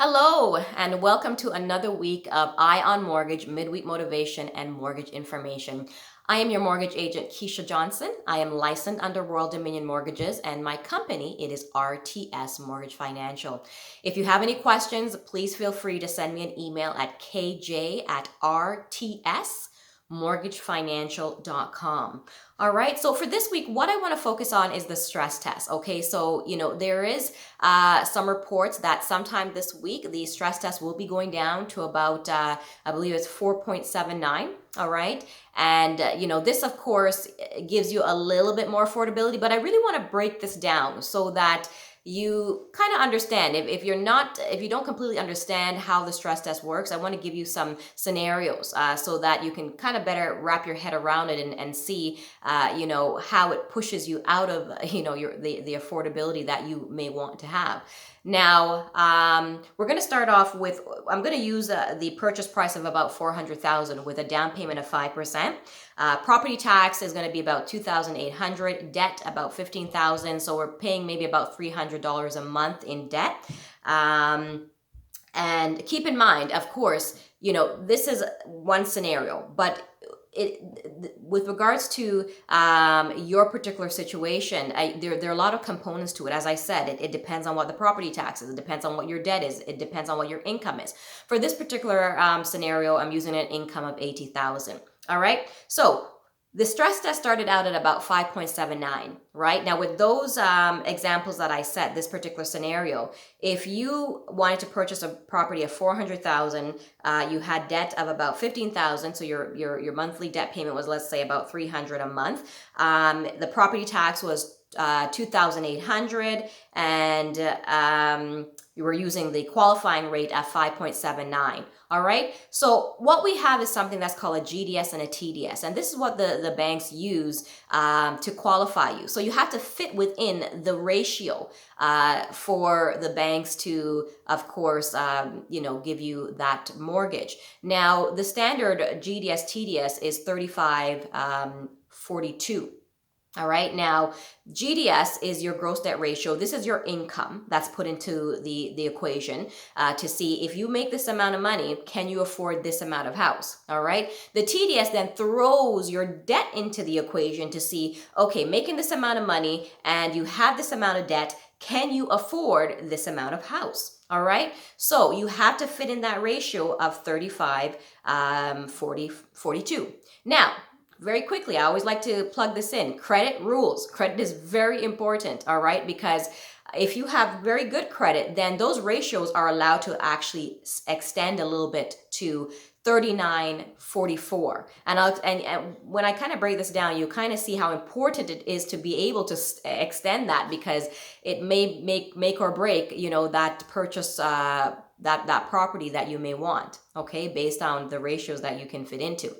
Hello, and welcome to another week of Eye on Mortgage, Midweek Motivation and Mortgage Information. I am your mortgage agent, Keisha Johnson. I am licensed under Royal Dominion Mortgages, and my company, it is RTS Mortgage Financial. If you have any questions, please feel free to send me an email at kj@rtsmortgagefinancial.com. All right, so for this week, what I want to focus on is the stress test. Okay, so there is some reports that sometime this week the stress test will be going down to about I believe it's 4.79. All right, and this of course gives you a little bit more affordability, but I really want to break this down so that you kind of understand. If you don't completely understand how the stress test works, I want to give you some scenarios so that you can kind of better wrap your head around it and see how it pushes you out of the affordability that you may want to have. Now, we're going to start off with, I'm going to use the purchase price of about $400,000 with a down payment of 5%. Property tax is going to be about $2,800, debt about $15,000, so we're paying maybe about $300 a month in debt. And keep in mind, of course, this is one scenario, but with regards to your particular situation, there are a lot of components to it. As I said, it depends on what the property tax is. It depends on what your debt is. It depends on what your income is. For this particular scenario, I'm using an income of $80,000. All right. So the stress test started out at about 5.79, right? Now, with those examples that I set, this particular scenario, if you wanted to purchase a property of $400,000, you had debt of about $15,000, so your monthly debt payment was, let's say, about $300 a month. The property tax was $2,800, and you were using the qualifying rate at 5.79. All right. So what we have is something that's called a GDS and a TDS. And this is what the banks use to qualify you. So you have to fit within the ratio for the banks to, of course, give you that mortgage. Now, the standard GDS TDS is 35.42. All right. Now, GDS is your gross debt ratio. This is your income that's put into the equation to see if you make this amount of money, can you afford this amount of house? All right. The TDS then throws your debt into the equation to see, okay, making this amount of money and you have this amount of debt, can you afford this amount of house? All right. So you have to fit in that ratio of 35.42. Now, very quickly, I always like to plug this in. Credit rules. Credit is very important, all right? Because if you have very good credit, then those ratios are allowed to actually extend a little bit to 39.44. And when I kind of break this down, you kind of see how important it is to be able to extend that, because it may make or break, that purchase, that property that you may want, okay, based on the ratios that you can fit into.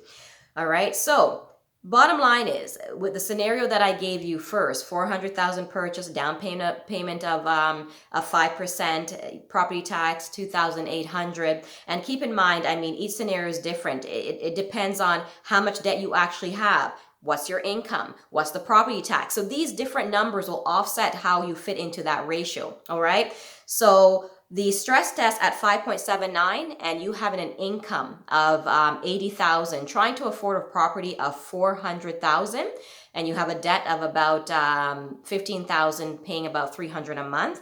All right, so bottom line is, with the scenario that I gave you first, 400,000 purchase, down payment of 5%, property tax 2,800, and keep in mind, each scenario is different. It depends on how much debt you actually have. What's your income? What's the property tax? So these different numbers will offset how you fit into that ratio. All right. So the stress test at 5.79, and you having an income of 80,000, trying to afford a property of 400,000, and you have a debt of about 15,000, paying about 300 a month.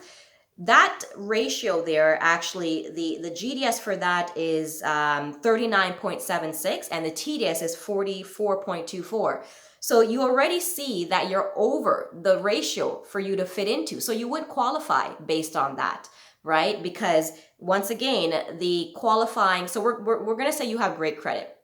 That ratio there, actually, the GDS for that is 39.76, and the TDS is 44.24. So you already see that you're over the ratio for you to fit into. So you would qualify based on that, right? Because once again, the qualifying, so we're going to say you have great credit.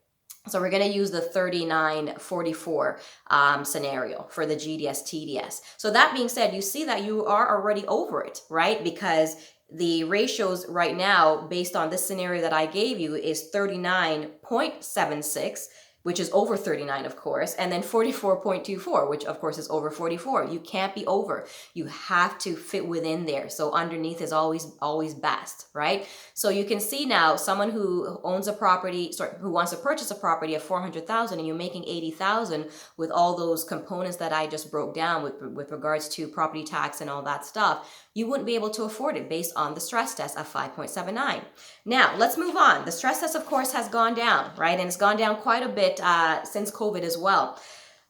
So we're going to use the 39.44 scenario for the GDS TDS. So that being said, you see that you are already over it, right? Because the ratios right now, based on this scenario that I gave you, is 39.76, which is over 39, of course, and then 44.24, which of course is over 44. You can't be over. You have to fit within there. So underneath is always best, right? So you can see now someone who owns a property, who wants to purchase a property of 400,000 and you're making 80,000 with all those components that I just broke down with regards to property tax and all that stuff, you wouldn't be able to afford it based on the stress test of 5.79. Now, let's move on. The stress test, of course, has gone down, right? And it's gone down quite a bit since COVID as well.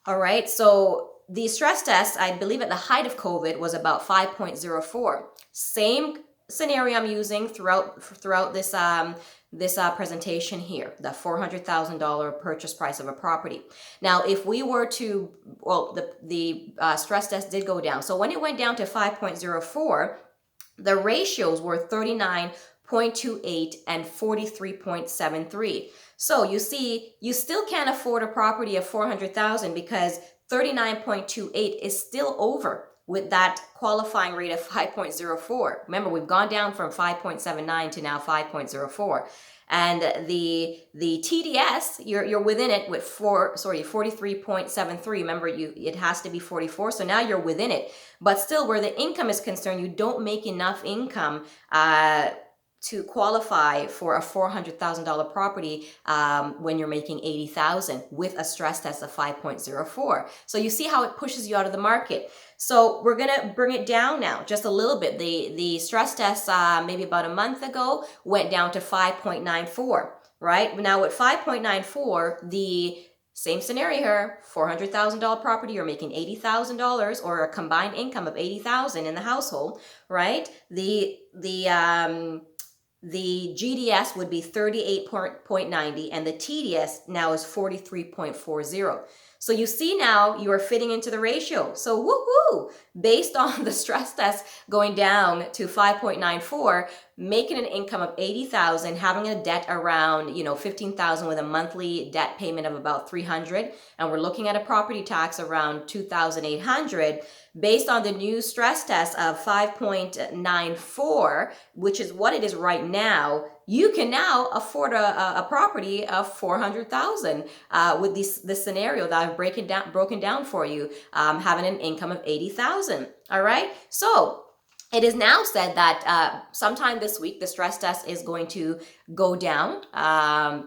All right, so the stress test, I believe at the height of COVID, was about 5.04. Same scenario I'm using throughout this presentation here, the $400,000 purchase price of a property. Now, if we were to, well, the stress test did go down. So when it went down to 5.04, the ratios were 39.28 and 43.73. So you see, you still can't afford a property of 400,000 because 39.28 is still over with that qualifying rate of 5.04. Remember, we've gone down from 5.79 to now 5.04. And the TDS, you're within it with 43.73. Remember, it has to be 44. So now you're within it. But still, where the income is concerned, you don't make enough income to qualify for a $400,000 property when you're making 80,000 with a stress test of 5.04. So you see how it pushes you out of the market. So we're gonna bring it down now just a little bit. The stress test maybe about a month ago went down to 5.94, right? Now with 5.94, the same scenario here, $400,000 property, you're making $80,000 or a combined income of 80,000 in the household, right? The GDS would be 38.90 and the TDS now is 43.40. So you see now you are fitting into the ratio. So woohoo! Based on the stress test going down to 5.94, making an income of 80,000, having a debt around, 15,000 with a monthly debt payment of about 300, and we're looking at a property tax around 2,800. Based on the new stress test of 5.94, which is what it is right now, you can now afford a property of 400,000 with this scenario that I've broken down for you, having an income of 80,000. All right, so it is now said that sometime this week the stress test is going to go down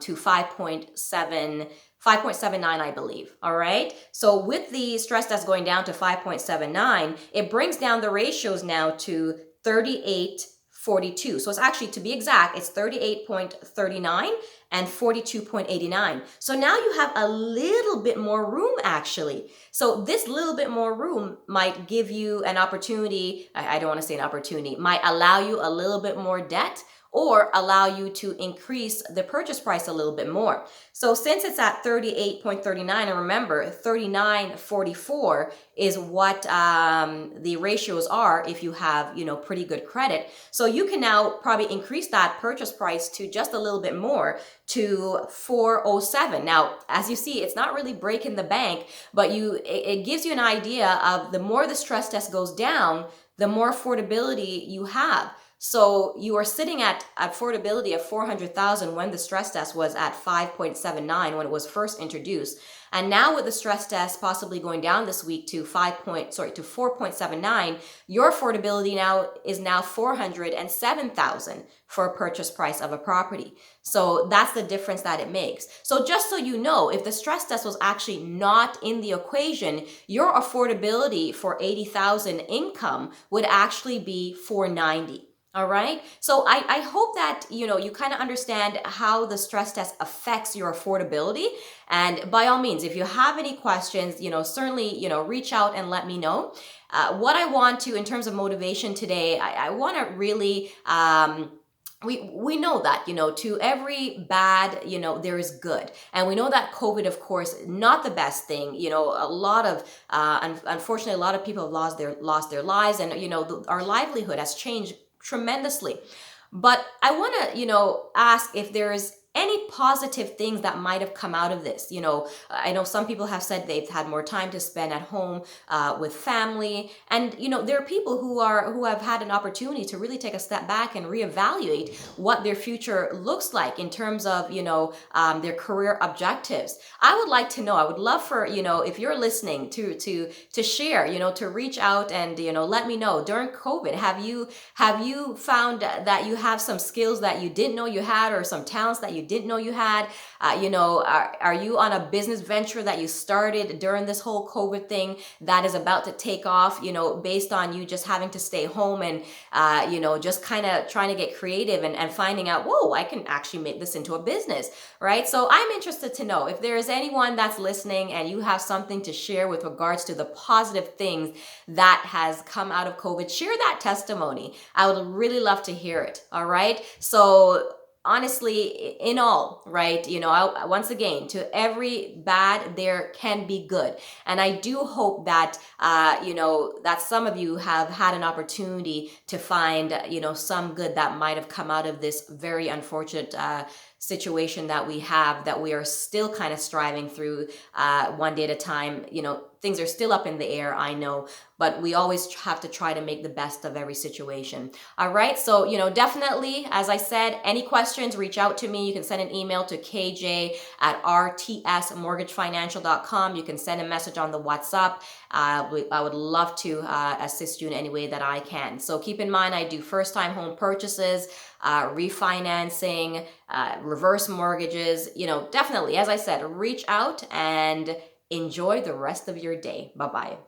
to 5.79, I believe. All right. So with the stress test going down to 5.79, it brings down the ratios now to 38.42. So it's actually, to be exact, it's 38.39 and 42.89. So now you have a little bit more room actually. So this little bit more room might give you an opportunity. I don't want to say an opportunity, might allow you a little bit more debt or allow you to increase the purchase price a little bit more. So since it's at 38.39, and remember 39.44 is what the ratios are if you have, pretty good credit. So you can now probably increase that purchase price to just a little bit more to 407. Now, as you see, it's not really breaking the bank, but it gives you an idea of the more the stress test goes down, the more affordability you have. So you are sitting at affordability of 400,000 when the stress test was at 5.79 when it was first introduced. And now with the stress test possibly going down this week to 4.79, your affordability is now 407,000 for a purchase price of a property. So that's the difference that it makes. So just so you know, if the stress test was actually not in the equation, your affordability for 80,000 income would actually be 490. All right. So I hope that, you kind of understand how the stress test affects your affordability. And by all means, if you have any questions, certainly, reach out and let me know. What I want to, in terms of motivation today, I want to really, we know that, to every bad, there is good. And we know that COVID, of course, not the best thing. A lot of, unfortunately, a lot of people have lost their lives and, our livelihood has changed tremendously. But I want to, ask if there is any positive things that might have come out of this. I know some people have said they've had more time to spend at home with family, and there are people who have had an opportunity to really take a step back and reevaluate what their future looks like in terms of their career objectives. I would like to know. I would love for if you're listening to share, to reach out and let me know. During COVID, have you found that you have some skills that you didn't know you had, or some talents that you didn't know you had? Are you on a business venture that you started during this whole COVID thing that is about to take off, based on you just having to stay home and, just kind of trying to get creative and finding out, whoa, I can actually make this into a business, right? So I'm interested to know if there is anyone that's listening and you have something to share with regards to the positive things that has come out of COVID. Share that testimony. I would really love to hear it. All right. So honestly, in all, right, once again, to every bad there can be good, and I do hope that that some of you have had an opportunity to find some good that might have come out of this very unfortunate situation that we are still kind of striving through one day at a time. Things are still up in the air, I know, but we always have to try to make the best of every situation. All right. So, definitely, as I said, any questions, reach out to me. You can send an email to kj@rtsmortgagefinancial.com. You can send a message on the WhatsApp. I would love to assist you in any way that I can. So keep in mind, I do first-time home purchases, refinancing, reverse mortgages. Definitely, as I said, reach out and enjoy the rest of your day. Bye-bye.